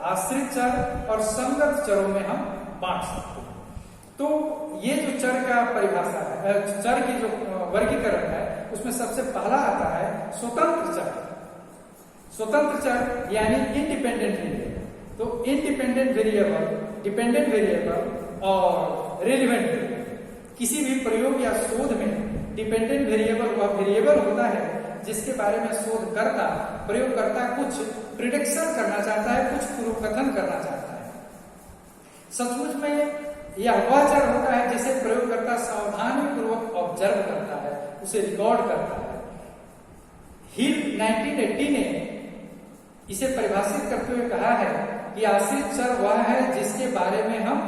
आश्रित चर और संगत चरों में हम बांट सकते हैं। तो ये जो चर का परिभाषा है, चर की जो वर्गीकरण है, उसमें सबसे पहला आता है स्वतंत्र चर। स्वतंत्र चर यानी इंडिपेंडेंट वेरिएबल। तो इंडिपेंडेंट वेरिएबल, डिपेंडेंट वेरिएबल और रेलिवेंट वेरिएबल। किसी भी प्रयोग या शोध में डिपेंडेंट वेरिएबल वह वेरिएबल होता है जिसके बारे में शोधकर्ता, प्रयोगकर्ता कुछ प्रिडिक्शन करना चाहता है, कुछ पूर्वकथन करना चाहता है। सचमुच में यह वह चर होता है जिसे प्रयोगकर्ता सावधानीपूर्वक ऑब्जर्व करता है, उसे रिकॉर्ड करता है। हिल 1980 ने इसे परिभाषित करते हुए कहा है कि आश्रित चर वह है जिसके बारे में हम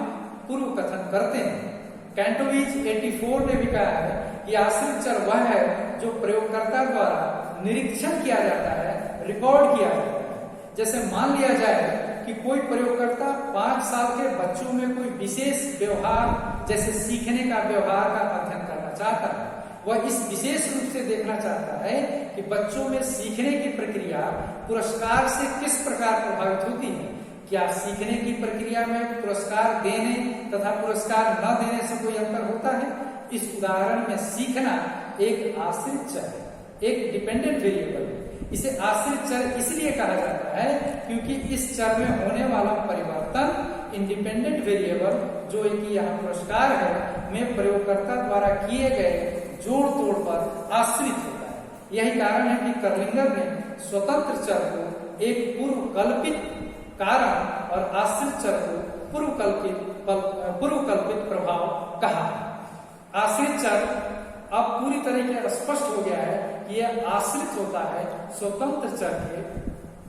पूर्व कथन करते हैं। कैंटोविज 84 ने भी कहा है कि आश्रित चर वह है जो प्रयोगकर्ता द्वारा निरीक्षण किया जाता है, रिकॉर्ड किया जाता है। जैसे मान लिया जाए कि कोई प्रयोगकर्ता 5 साल के बच्चों में कोई विशेष व्यवहार, जैसे सीखने का व्यवहार का अध्ययन करना चाहता है। वह इस विशेष रूप से देखना चाहता है कि बच्चों में सीखने की प्रक्रिया पुरस्कार से किस प्रकार प्रभावित होती है। क्या सीखने की प्रक्रिया में पुरस्कार देने तथा पुरस्कार न देने से कोई अंतर होता है? इस उदाहरण में सीखना एक आश्रित चर है, एक डिपेंडेंट वेरिएबल है। इसे आश्रित चर इसलिए कहा जाता है क्योंकि इस चर में होने वाला परिवर्तन इंडिपेंडेंट वेरिएबल, जो कि यहाँ पुरस्कार है, में प्रयोगकर्ता द्वारा किए गए जोड़ तोड़ पर आश्रित होता है। यही कारण है कि कर्लिंगर ने स्वतंत्र चर को एक पूर्व कल्पित कारण और आश्रित चर को पूर्व कल्पित प्रभाव कहा। आश्रित चर अब पूरी तरह से स्पष्ट हो गया है कि यह आश्रित होता है स्वतंत्र चर के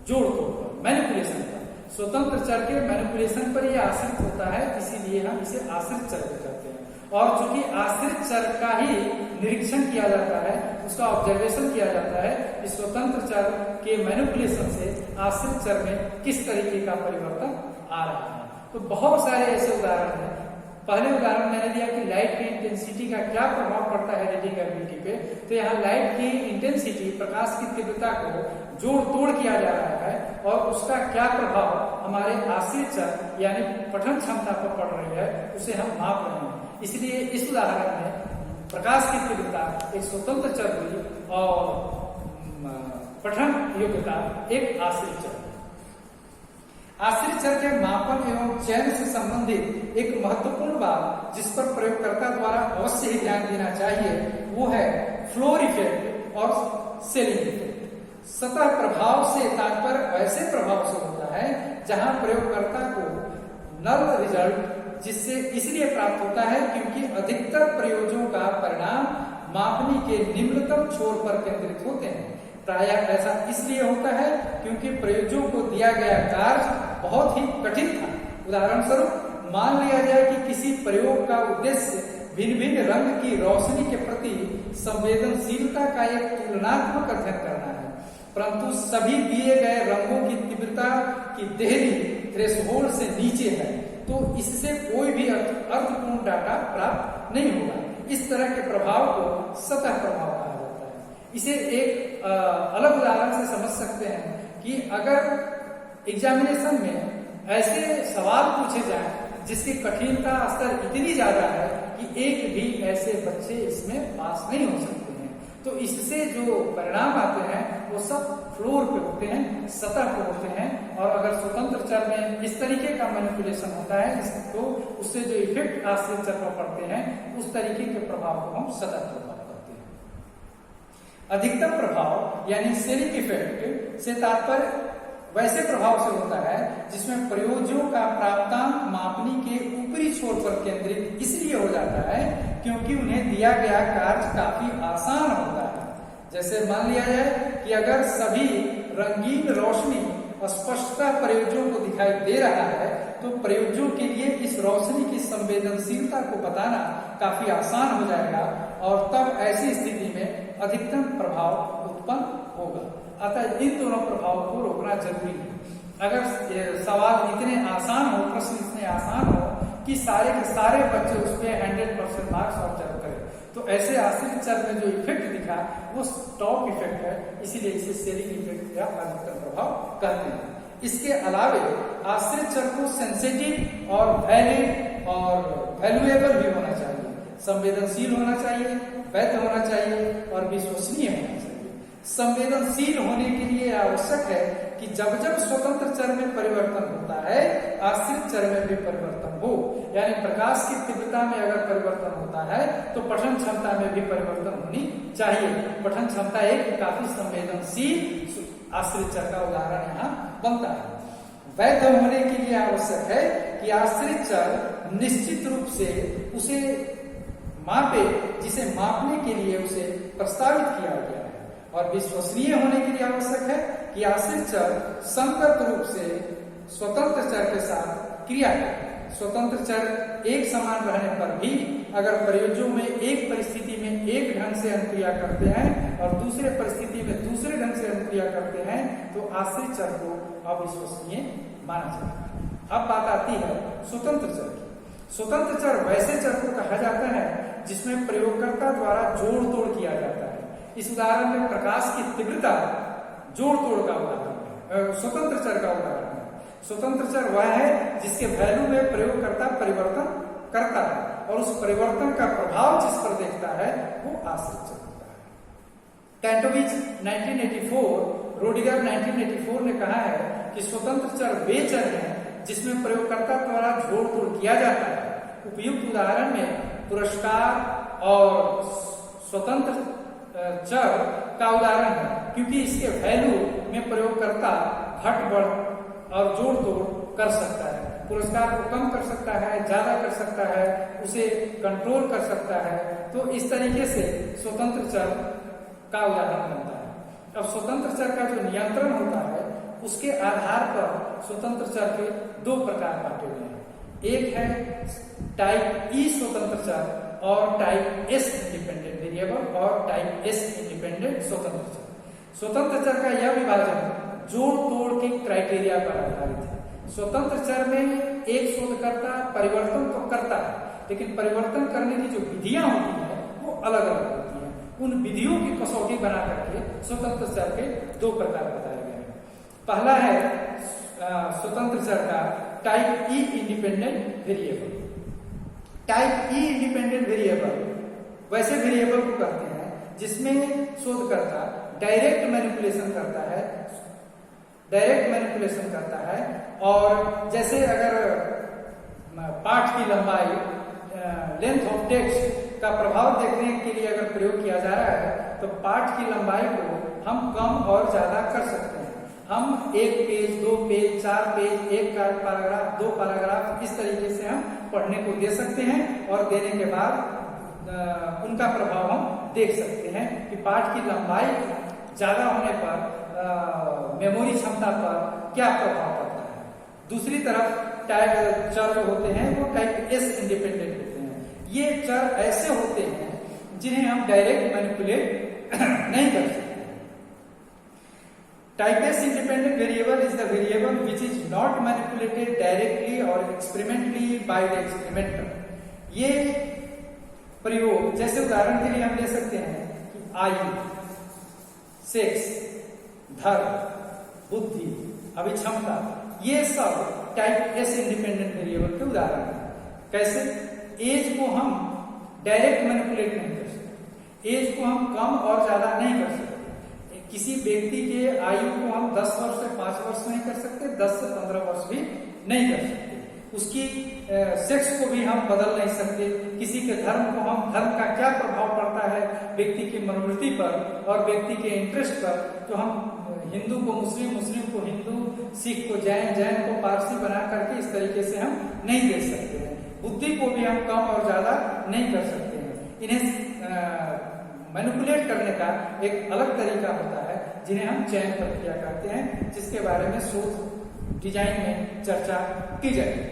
जोड़ तोड़ पर, मैनिपुलेशन पर। स्वतंत्र चर के मैनिपुलेशन पर यह आश्रित होता है, इसीलिए हम इसे आश्रित चर कहते हैं। और चूंकि आश्रित चर का ही निरीक्षण किया जाता है, उसका ऑब्जर्वेशन किया जाता है कि स्वतंत्र चर के मैनिपुलेशन से आश्रित चर में किस तरीके का परिवर्तन आ रहा है। तो बहुत सारे ऐसे उदाहरण हैं। पहले उदाहरण मैंने दिया कि लाइट की इंटेंसिटी का क्या प्रभाव पड़ता है रीडिंग एबिलिटी पे। तो यहाँ लाइट की इंटेंसिटी, प्रकाश की तीव्रता को जोड़ तोड़ किया जा रहा है और उसका क्या प्रभाव हमारे आश्रित चर यानी पठन क्षमता पर पड़ रही है, उसे हम माप रहे हैं। इसलिए इस उदाहरण में प्रकाश की तीव्रता एक स्वतंत्र चर हुई और पठन योग्यता एक आश्रित चर। आश्रित चर के मापन एवं चयन से संबंधित एक महत्वपूर्ण बात जिस पर प्रयोगकर्ता द्वारा अवश्य ही ध्यान देना चाहिए, वो है फ्लोर इफेक्ट और सेलिंग इफेक्ट। सतह प्रभाव से तात्पर्य ऐसे प्रभाव से होता है जहां प्रयोगकर्ता को नल रिजल्ट जिससे इसलिए प्राप्त होता है क्योंकि अधिकतर प्रयोजों का परिणाम मापनी के निम्नतम छोर पर केंद्रित होते हैं। प्रायः ऐसा इसलिए होता है क्योंकि प्रयोजों को दिया गया कार्य बहुत ही कठिन था। उदाहरण स्वरूप मान लिया जाए कि किसी प्रयोग का उद्देश्य भिन्न भिन्न रंग की रोशनी के प्रति संवेदनशीलता का एक तुलनात्मक अध्ययन करना है, परंतु सभी दिए गए रंगों की तीव्रता की देहरी थ्रेशोल्ड से नीचे है, तो इससे कोई भी अर्थपूर्ण डाटा प्राप्त नहीं होगा। इस तरह के प्रभाव को सतह प्रभाव कहा जाता है। इसे एक अलग उदाहरण से समझ सकते हैं कि अगर एग्जामिनेशन में ऐसे सवाल पूछे जाएं जिसकी कठिनता स्तर इतनी ज्यादा है कि एक भी ऐसे बच्चे इसमें पास नहीं हो सकते हैं, तो इससे जो परिणाम आते हैं वो सब फ्लोर पे होते हैं, सतह पे होते हैं। और अगर स्वतंत्र चर में इस तरीके का मैनिपुलेशन होता है तो उससे जो इफेक्ट आश्रित चर पर पड़ते हैं उस तरीके के प्रभाव को हम सतह पर करते हैं। अधिकतम प्रभाव यानी सेलिंग इफेक्ट से तात्पर्य वैसे प्रभाव से होता है जिसमें प्रयोजों का प्राप्तांक मापनी के ऊपरी छोर पर केंद्रित इसलिए हो जाता है क्योंकि उन्हें दिया गया कार्य काफी आसान होता है। जैसे मान लिया जाए कि अगर सभी रंगीन रोशनी स्पष्टता प्रयोजों को दिखाई दे रहा है तो प्रयोजों के लिए इस रोशनी की संवेदनशीलता को बताना काफी आसान हो जाएगा और तब ऐसी स्थिति में अधिकतम प्रभाव उत्पन्न होगा। अतः इन दोनों प्रभाव को रोकना जरूरी है। अगर सवाल इतने आसान हो, प्रश्न इतने आसान हो कि सारे के सारे बच्चे उस पर 100% मार्क्स ऑब्जर्व करें, तो ऐसे आश्रित चर में जो इफेक्ट दिखा वो टॉप इफेक्ट है, इसीलिए इसे सेलिंग इफेक्ट या अधिकतम प्रभाव कहते हैं। इसके अलावे आश्रित चर को सेंसिटिव और वैलिड और वैल्यूएबल भी होना चाहिए, संवेदनशील होना चाहिए, वैध होना चाहिए और विश्वसनीय होना चाहिए। संवेदनशील होने के लिए आवश्यक है कि जब जब स्वतंत्र चर में परिवर्तन होता है आश्रित चर में भी परिवर्तन हो, यानी प्रकाश की तीव्रता में अगर परिवर्तन होता है तो पठन क्षमता में भी परिवर्तन होनी चाहिए। पठन क्षमता एक काफी संवेदनशील आश्रित चर का उदाहरण यहाँ बनता है। वैध होने के लिए आवश्यक है कि आश्रित चर निश्चित रूप से उसे मापे जिसे मापने के लिए उसे प्रस्तावित किया गया है, और विश्वसनीय होने के लिए आवश्यक है कि आश्रित चर संगत रूप से स्वतंत्र चर के साथ क्रिया करे। स्वतंत्र चर एक समान रहने पर भी अगर प्रयोजों में एक परिस्थिति में एक ढंग से अनुक्रिया करते हैं और दूसरे परिस्थिति में दूसरे ढंग से अनुक्रिया करते हैं तो आश्रित चर को अविश्वसनीय माना जाता है। अब बात आती है स्वतंत्र चर की। स्वतंत्र चर वैसे चर को कहा जाता है जिसमें प्रयोगकर्ता द्वारा जोड़ तोड़ किया जाता है। इस उदाहरण में प्रकाश की तीव्रता जोड़ तोड़ का उदाहरण है, स्वतंत्र चर का उदाहरण है। स्वतंत्र चर वह है जिसके वैल्यू में प्रयोगकर्ता परिवर्तन करता है और उस परिवर्तन का प्रभाव जिस पर देखता है वो आश्रित चर होता है। कैंटोविच 1984, रोडिगर 1984 ने कहा है कि स्वतंत्र चर वे चर हैं जिसमें प्रयोगकर्ता द्वारा जोड़ तोड़ किया जाता है। उपयुक्त उदाहरण में पुरस्कार और स्वतंत्र चर का उदाहरण है, क्योंकि इसके वैल्यू में प्रयोगकर्ता घट बढ़ और जोड़ तोड़ कर सकता है। पुरस्कार को कम कर सकता है, ज्यादा कर सकता है, उसे कंट्रोल कर सकता है। तो इस तरीके से स्वतंत्र चर का उदाहरण बनता है। अब स्वतंत्र चर का जो नियंत्रण होता है उसके आधार पर स्वतंत्र चर के दो प्रकार बांटे हुए हैं। एक है टाइप ई स्वतंत्र चर और टाइप एस इंडिपेंडेंट वेरिएबल और टाइप एस इंडिपेंडेंट स्वतंत्र चर। स्वतंत्र चर का यह विभाजन जोड़ तोड़ के क्राइटेरिया पर आधारित है। स्वतंत्र चर में एक शोधकर्ता परिवर्तन तो करता है, लेकिन परिवर्तन करने की जो विधियां होती हैं वो अलग अलग होती हैं। उन विधियों की कसौटी बना करके स्वतंत्र चर के दो प्रकार बताए गए हैं। पहला है स्वतंत्र चर का टाइप ई इंडिपेंडेंट वेरिएबल। टाइप ई इंडिपेंडेंट वेरिएबल वैसे वेरिएबल को कहते हैं जिसमें शोधकर्ता डायरेक्ट मैनिपुलेशन करता है और जैसे अगर पाठ की लंबाई लेंथ ऑफ टेक्स्ट का प्रभाव देखने के लिए अगर प्रयोग किया जा रहा है तो पाठ की लंबाई को हम कम और ज्यादा कर सकते हैं। हम एक पेज, दो पेज, चार पेज, एक पैराग्राफ, दो पैराग्राफ, इस तरीके से हम पढ़ने को दे सकते हैं और देने के बाद उनका प्रभाव हम देख सकते हैं कि पाठ की लंबाई ज्यादा होने पर मेमोरी क्षमता पर क्या प्रभाव पड़ता है। दूसरी तरफ टाइप चर जो होते हैं वो टाइप एस इंडिपेंडेंट होते हैं। ये चर ऐसे होते हैं जिन्हें हम डायरेक्ट मैनिपुलेट नहीं कर सकते। Type S independent variable is the variable which is not manipulated directly or experimentally by the experimenter. ये प्रयोग जैसे उदाहरण के लिए हम ले सकते हैं कि आयु, सेक्स, धर्म, बुद्धि, अभिक्षमता, ये सब टाइप एस इंडिपेंडेंट वेरिएबल के उदाहरण हैं। कैसे? एज को हम डायरेक्ट मैनिपुलेट नहीं कर सकते, एज को हम कम और ज्यादा नहीं कर सकते। किसी व्यक्ति के आयु को हम 10 वर्ष से 5 वर्ष नहीं कर सकते, 10 से 15 वर्ष भी नहीं कर सकते। उसकी सेक्स को भी हम बदल नहीं सकते। किसी के धर्म को हम, धर्म का क्या प्रभाव पड़ता है व्यक्ति की मनोवृत्ति पर और व्यक्ति के इंटरेस्ट पर, तो हम हिंदू को मुस्लिम, मुस्लिम को हिंदू, सिख को जैन, जैन को पारसी बना करके इस तरीके से हम नहीं दे सकते हैं। बुद्धि को भी हम कम और ज्यादा नहीं कर सकते हैं। इन्हें मैनिपुलेट करने का एक अलग तरीका होता है जिन्हें हम चयन प्रक्रिया कहते हैं, जिसके बारे में शोध डिजाइन में चर्चा की जाएगी।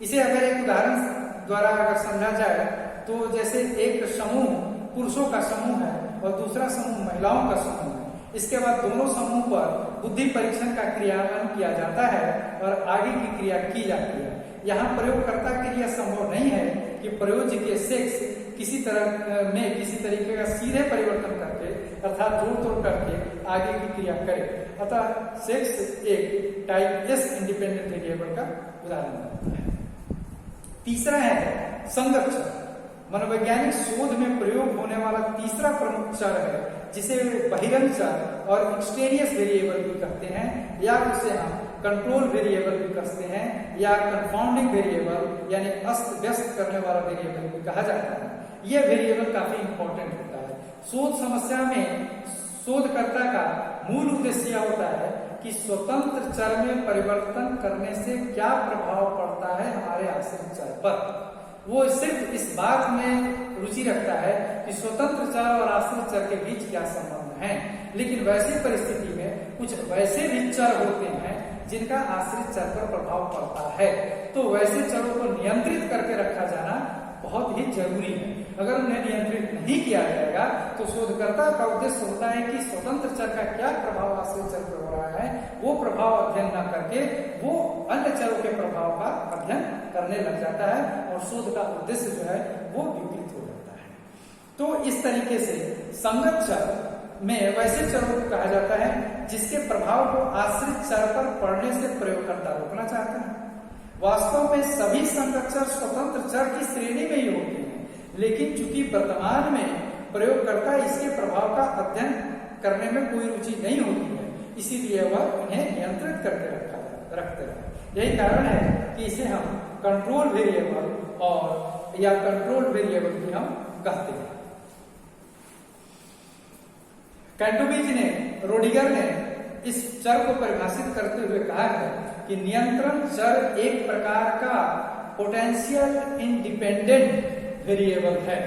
इसे अगर एक उदाहरण द्वारा अगर समझा जाए तो जैसे एक समूह पुरुषों का समूह है और दूसरा समूह महिलाओं का समूह है। इसके बाद दोनों समूह पर बुद्धि परीक्षण का क्रियान्वयन किया जाता है और आगे की क्रिया की जाती है। यहाँ प्रयोगकर्ता के लिए संभव नहीं है कि प्रयोज्य के सेक्स किसी तरीके का सीधे परिवर्तन करके अर्थात जोड़ तोड़ करके आगे की क्रिया करे। अतः सेक्स एक टाइप एस इंडिपेंडेंट वेरिएबल का उदाहरण बनता है। तीसरा है संगत चर। मनोवैज्ञानिक शोध में प्रयोग होने वाला तीसरा प्रमुख चर है जिसे बहिरंग चर और एक्सटेरियस वेरिएबल भी कहते हैं, या उसे हम कंट्रोल वेरिएबल भी कहते हैं, या कंफाउंडिंग वेरिएबल यानी अस्त व्यस्त करने वाला वेरिएबल भी कहा जाता है। यह वेरिएबल काफी इंपॉर्टेंट होता है। शोध समस्या में शोधकर्ता का मूल उद्देश्य यह होता है कि स्वतंत्र चर में परिवर्तन करने से क्या प्रभाव पड़ता है हमारे आश्रित चर पर। वो सिर्फ इस बात में रुचि रखता है कि स्वतंत्र चर और आश्रित चर के बीच क्या संबंध है। लेकिन वैसी परिस्थिति में कुछ वैसे भी चर होते हैं जिनका आश्रित चर पर प्रभाव पड़ता है, तो वैसे चरों को नियंत्रित करके रखा जाना बहुत ही जरूरी है। अगर उन्हें नियंत्रित नहीं किया जाएगा तो शोधकर्ता का उद्देश्य होता है कि स्वतंत्र चर का क्या प्रभाव आश्रित चर पर हो रहा है, वो प्रभाव अध्ययन न करके वो अन्य चरों के प्रभाव का अध्ययन करने लग जाता है और शोध का उद्देश्य जो है वो विपरीत हो जाता है। तो इस तरीके से संगत चर में वैसे चरों को कहा जाता है जिसके प्रभाव को आश्रित चर पर पड़ने से प्रयोगकर्ता रोकना चाहता है। वास्तव में सभी संगत चर स्वतंत्र चर की श्रेणी में ही होते हैं, लेकिन चूंकि वर्तमान में प्रयोगकर्ता इसके प्रभाव का अध्ययन करने में कोई रुचि नहीं होती है, इसीलिए वह इन्हें नियंत्रित करके रखते हैं। यही कारण है कि इसे हम कंट्रोल वेरिएबल और या कंट्रोल वेरिएबल भी हम कहते हैं। कैंटोबीज ने, रोडिगर ने इस चर को परिभाषित करते हुए कहा है कि नियंत्रण चर एक प्रकार का पोटेंशियल इंडिपेंडेंट वेरिएबल है,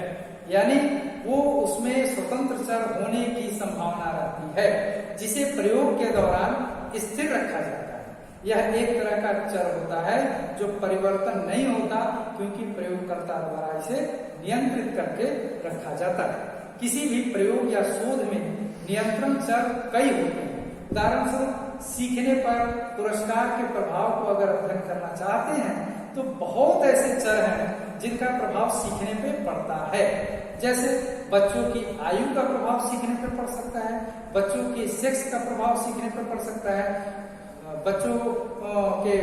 यानी वो उसमें स्वतंत्र चर होने की संभावना रहती है जिसे प्रयोग के दौरान स्थिर रखा जाता है। यह एक तरह का चर होता है जो परिवर्तन नहीं होता क्योंकि प्रयोगकर्ता द्वारा इसे नियंत्रित करके रखा जाता है। किसी भी प्रयोग या शोध में नियंत्रण चर कई होते हैं। उदाहरण स्वरूप सीखने पर पुरस्कार के प्रभाव को अगर अध्ययन करना चाहते हैं तो बहुत ऐसे चर हैं जिनका प्रभाव सीखने पे पड़ता है। जैसे बच्चों की आयु का प्रभाव सीखने पर पड़ सकता है, बच्चों के सेक्स का प्रभाव सीखने पर पड़ सकता है, बच्चों के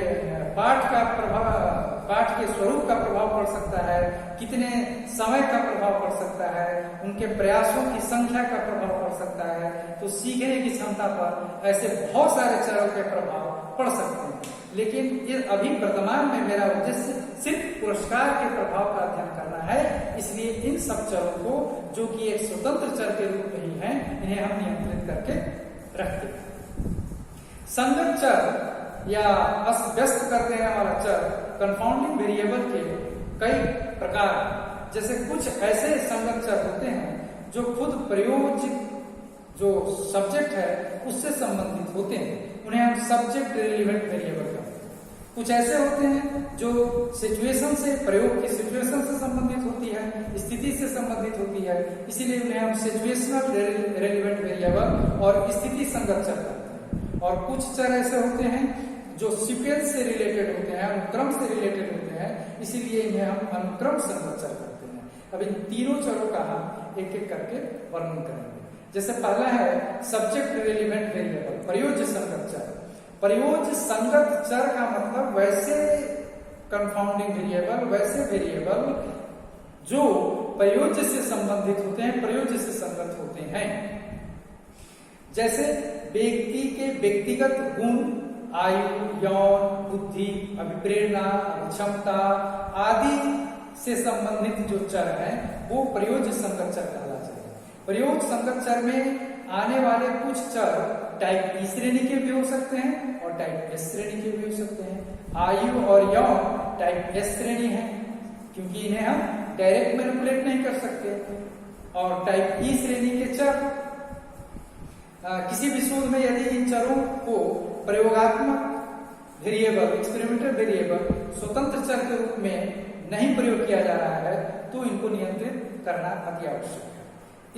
पाठ के स्वरूप का प्रभाव पड़ सकता है, कितने समय का प्रभाव पड़ सकता है, उनके प्रयासों की संख्या का प्रभाव पड़ सकता है। तो सीखने की क्षमता पर ऐसे बहुत सारे चरों के प्रभाव पड़ सकते हैं। लेकिन अभी वर्तमान में मेरा उद्देश्य सिर्फ पुरस्कार के प्रभाव का अध्ययन करना है, इसलिए इन सब चरों को जो कि एक स्वतंत्र चर के रूप में ही है, इन्हें हम नियंत्रित करके रखते हैं। संगत चर या अस्त-व्यस्त कर देने वाला चर कंफाउंडिंग वेरिएबल के कई प्रकार, जैसे कुछ ऐसे संगत चर होते हैं जो खुद प्रयोग जो सब्जेक्ट है उससे संबंधित होते हैं, उन्हें हम सब्जेक्ट रिलेवेंट वेरिएबल कहते हैं। कुछ ऐसे होते हैं जो सिचुएशन से, प्रयोग की सिचुएशन से संबंधित होती है, स्थिति से संबंधित होती है, इसीलिए उन्हें हम सिचुएशनल रिलेवेंट वेरिएबल और स्थिति संगत चर कहते हैं। और कुछ चर ऐसे होते हैं जो सीक्वेंस से रिलेटेड होते हैं, अनुक्रम से रिलेटेड होते हैं, इसीलिए इन्हें हम अनुक्रम संगत चर कहते हैं। अब इन तीनों चरों का हम एक एक करके वर्णन करेंगे। जैसे पहला है सब्जेक्ट रिलेवेंट वेरिएबल, प्रयोज्य संगत चर। प्रयोज्य संगत चर का मतलब वैसे कंफाउंडिंग वेरिएबल, वैसे वेरिएबल जो प्रयोज्य से संबंधित होते हैं, प्रयोज्य से संगत होते हैं। जैसे व्यक्ति के व्यक्तिगत गुण, आयु, यौन, बुद्धि, अभिप्रेरणा, क्षमता आदि से संबंधित जो चर हैं वो प्रयोज्य संगत चर कहलाते हैं। प्रयोज्य संगत चर में आने वाले कुछ चर टाइप ई श्रेणी के भी हो सकते हैं और टाइप एस श्रेणी के भी हो सकते हैं। आयु और यौन टाइप एस श्रेणी है क्योंकि इन्हें हम डायरेक्ट मैनिपुलेट नहीं कर सकते, और टाइप ई श्रेणी के चर किसी भी शोध में यदि इन चरों को प्रयोगात्मक वेरिएबल, एक्सपेरिमेंटल वेरिएबल, स्वतंत्र चर के रूप में नहीं प्रयोग किया जा रहा है तो इनको नियंत्रित करना अति आवश्यक है।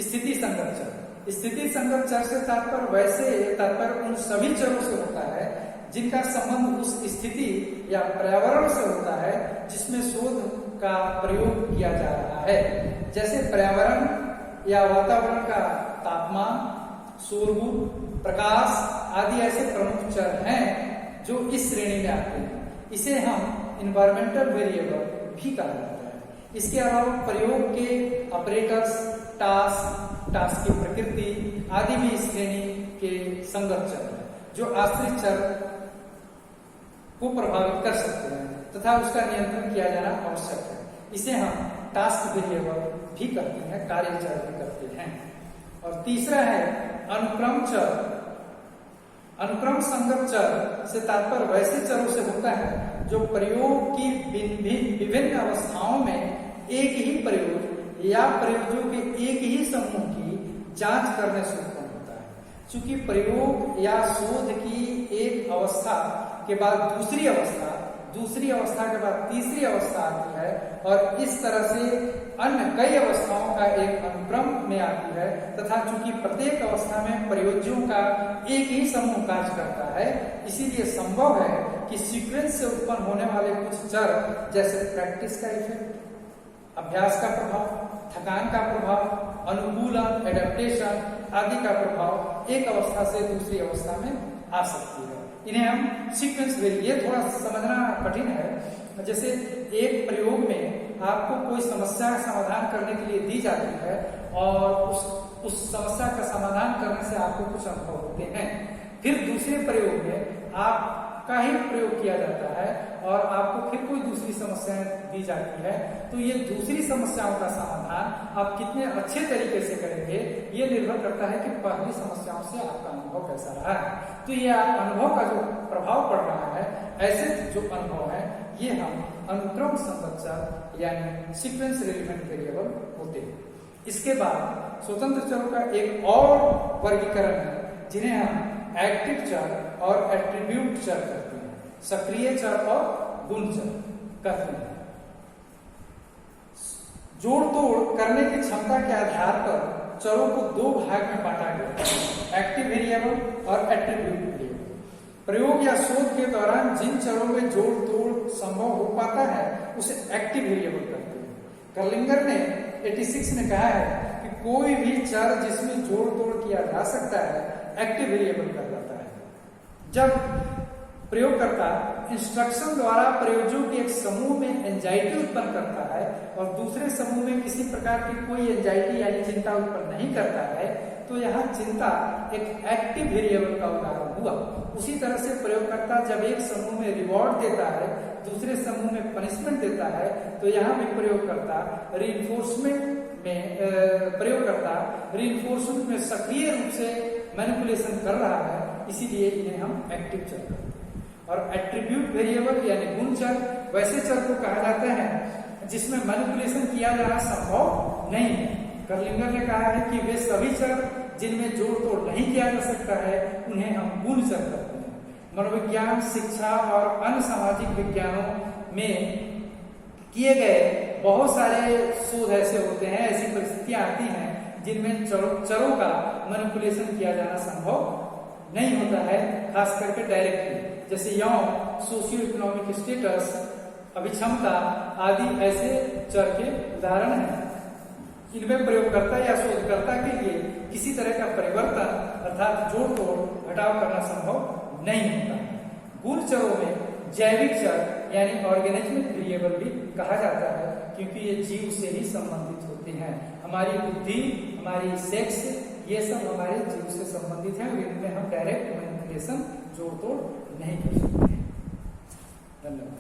स्थिति संगत चर, स्थिति संगत चर से तात्पर्य उन सभी चरों से होता है जिनका संबंध उस स्थिति या पर्यावरण से होता है जिसमें शोध का प्रयोग किया जा रहा है। जैसे पर्यावरण या वातावरण का तापमान, शोरगुल, प्रकाश आदि ऐसे प्रमुख चर हैं जो इस श्रेणी में आते हैं। इसे हम इन्वायरमेंटल वेरिएबल भी कहा जाता है। इसके अलावा प्रयोग के ऑपरेटर्स, टास्क की प्रकृति आदि भी इस श्रेणी के संगत चर हैं जो आश्रित चर को प्रभावित कर सकते हैं तथा उसका नियंत्रण किया जाना आवश्यक है। इसे हम टास्क वेरिएबल भी करते हैं, कार्य चर भी करते हैं। और तीसरा है अनुक्रम चर। अनुक्रम संगत चर से तात्पर्य वैसे चरों से होता है जो प्रयोग की विभिन्न अवस्थाओं में एक ही प्रयोग या प्रयोजों के एक ही समूह की जांच करने से उत्पन्न होता है। चूंकि प्रयोग या शोध की एक अवस्था के बाद दूसरी अवस्था के बाद तीसरी अवस्था आती है और इस तरह से अन्य कई अवस्थाओं का एक अनुक्रम में आती है तथा चूंकि प्रत्येक अवस्था में प्रयोज्यों का एक ही समूह कार्य करता है, इसीलिए संभव है कि सीक्वेंस से उत्पन्न होने वाले कुछ चर जैसे प्रैक्टिस का इफेक्ट, अभ्यास का प्रभाव, थकान का प्रभाव, अनुकूलन, एडेप्टेशन आदि का प्रभाव एक अवस्था से दूसरी अवस्था में आ सकती है। इन्हें हम सीक्वेंस ये थोड़ा समझना कठिन है। जैसे एक प्रयोग में आपको कोई समस्या का समाधान करने के लिए दी जाती है और उस समस्या का समाधान करने से आपको कुछ अनुभव होते हैं। फिर दूसरे प्रयोग में आपका ही प्रयोग किया जाता है और आपको फिर कोई दूसरी समस्या दी जाती है। तो ये दूसरी समस्याओं का समाधान आप कितने अच्छे तरीके से करेंगे ये निर्भर करता है कि पहली समस्याओं से आपका अनुभव कैसा रहा है। तो ये अनुभव का जो प्रभाव पड़ रहा है, ऐसे जो अनुभव है ये हम अनुक्रम संगत चर यानी सीक्वेंस रिलेवेंट वेरिएबल होते हैं। इसके बाद स्वतंत्र चरों का एक और वर्गीकरण है जिन्हें हम एक्टिव चर और एट्रीब्यूट चर कहते हैं, सक्रिय चर और गुण चर कहते हैं। जोड़ तोड़ करने की क्षमता के आधार पर चरों को दो भाग में बांटा गया है, एक्टिव वेरिएबल और एट्रीब्यूट वेरिएबल। प्रयोग या शोध के दौरान जिन चरों में जोड़ तोड़ संभव हो पाता है उसे एक्टिव वेरिएबल कहते हैं। कर्लिंगर ने 86 में कहा है कि कोई भी चर जिसमें जोड़ तोड़ किया जा सकता है एक्टिव वेरिएबल कहा जाता है। जब प्रयोगकर्ता इंस्ट्रक्शन द्वारा प्रयोजों के एक समूह में एंजाइटी उत्पन्न करता है और दूसरे समूह में किसी प्रकार की कोई एंजाइटी यानी चिंता उत्पन्न नहीं करता है, तो यहाँ चिंता एक एक्टिव वेरिएबल का उदाहरण हुआ। उसी तरह से प्रयोगकर्ता जब एक समूह में रिवॉर्ड देता है, दूसरे समूह में पनिशमेंट देता है, तो यहाँ भी प्रयोगकर्ता रीइंफोर्समेंट में सक्रिय रूप से मैनिपुलेशन कर रहा है, इसीलिए इन्हें हम एक्टिव चर कहते हैं। और एट्रीब्यूट वेरिएबल यानी गुण चर वैसे चर को कहा जाता है जिसमें मैनिपुलेशन किया जाना संभव नहीं है। कर्लिंगर ने कहा है कि वे सभी चर जिनमें जोड़ तोड़ नहीं किया जा सकता है उन्हें हम गुण चर कहते हैं। मनोविज्ञान, शिक्षा और अन्य सामाजिक विज्ञानों में किए गए बहुत सारे शोध ऐसे होते हैं, ऐसी परिस्थितियां आती हैं जिनमें चरों का मैनिपुलेशन किया जाना संभव नहीं होता है, खास करके डायरेक्टली, जैसे यौन, सोशियो इकोनॉमिक स्टेटस, अभिक्षमता आदि ऐसे चर के उदाहरण हैं। इनमें प्रयोगकर्ता या शोधकर्ता के लिए किसी तरह का परिवर्तन अर्थात जोड़ तोड़ घटाव करना संभव नहीं होता है। गुण चरों में जैविक चर यानी ऑर्गेनिज्मिक वेरिएबल भी कहा जाता है क्योंकि ये जीव से ही संबंधित होते हैं। हमारी बुद्धि, हमारी सेक्स, ये सब हमारे जीव से संबंधित है, इनमें हम डायरेक्ट मैनिपुलेशन जोड़ तोड़ नहीं कर सकते। धन्यवाद।